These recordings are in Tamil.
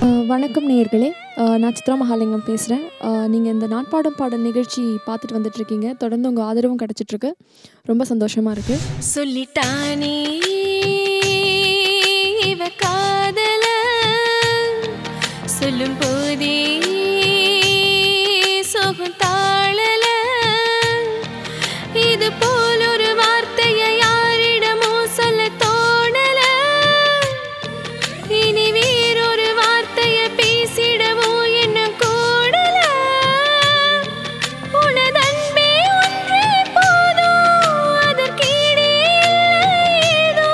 வணக்கம் நேயர்களே. நான் சித்ரா மகாலிங்கம் பேசுகிறேன். நீங்கள் இந்த நாட்பாடும் பாடல் நிகழ்ச்சி பார்த்துட்டு வந்துட்டுருக்கீங்க. தொடர்ந்து உங்கள் ஆதரவும் கிடச்சிட்ருக்கு. ரொம்ப சந்தோஷமாக இருக்குது. சொல்லிட்டானே இவ காதல சொல்லும் போதே சோகம் தாழல இது போல் ஒரு வார்த்தையை யாரிடமோ சொல்ல தோணல இனி வேறொரு வார்த்தையை பேசிடவோ என்ன கூடல உனதன்பே ஒன்றே போதும் அதற்கீடே ஏதோ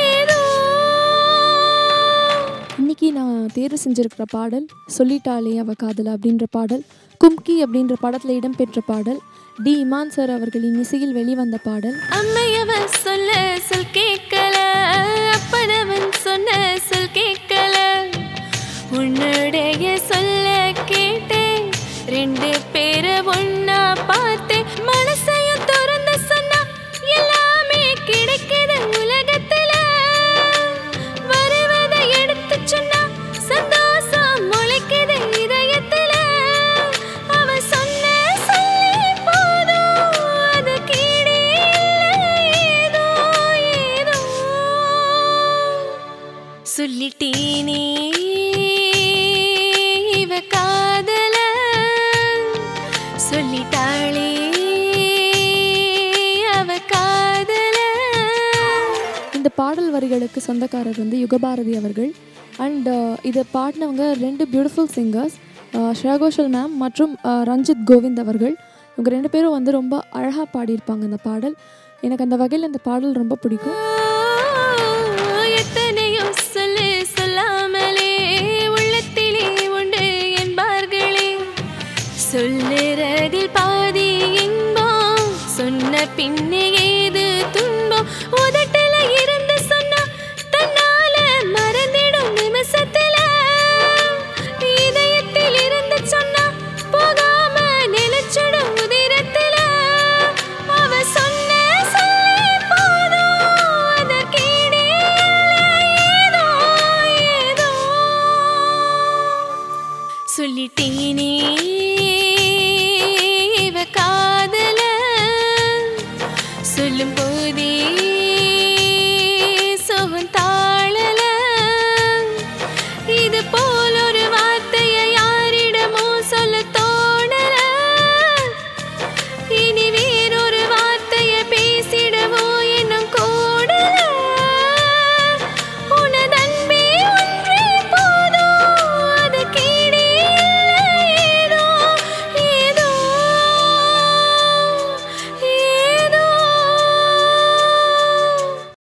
ஏதோ. இன்றைக்கி நான் தேர்வு செஞ்சுருக்கிற பாடல் சொல்லிட்டாளே அவ காதல அப்படின்ற பாடல். கும்கி அப்படின்ற படத்தில் இடம்பெற்ற பாடல். டி இமான் சார் அவர்களின் இசையில் வெளிவந்த பாடல். அம்மையவன் சொல்ல சொல் கேட்கல அப்பனவன் சொன்ன சொல் கேட்கல உன்னுடைய சொல்ல கேட்டேன் ரெண்டு பேரை ஒன்னா பார்த்தேன் மனசையும் திறந்து சொன்னா எல்லாமே கிடைக்குது உலகத்துல வருவதை எடுத்து சொன்னா சந்தோஷம் முளைக்குது இதயத்துல அவ சொன்ன சொல்லி போதும் அது கீழே ஏதோ ஏதோ. சொல்லிட்டேனே இவ காதல சொல்லிட்டாளே அவ காதல. இந்த பாடல் வரிகளுக்கு சொந்தக்காரர் வந்து யுகபாரதி அவர்கள். அண்ட் இதை பாடினவங்க ரெண்டு beautiful singers, Shreya Ghoshal ma'am மற்றும் ரஞ்சித் கோவிந்த் அவர்கள். இவங்க ரெண்டு பேரும் வந்து ரொம்ப அழகாக பாடியிருப்பாங்க இந்த பாடல். எனக்கு அந்த வகையில் இந்த பாடல் ரொம்ப பிடிக்கும். எத்தனையோ சொல்லு சொல்லாமலே உள்ளத்திலே உண்டு என்பார்களே சொல்லுறதில் பாதி இன்பம் சொன்ன பின்னே ஏது துன்பம் உதட்டல இருந்து சொன்னா தன்னால மறந்திடும் நிமிஷத்துல இதயத்தில் இருந்து சொன்னா போகாம நிலைச்சிடும் உதிரத்துல அவ சொன்ன சொல்லி போதும் அதற்கீடே ஏதோ ஏதோ. சொல்லிட்டேனே இவ காதல சொல்லும் போதே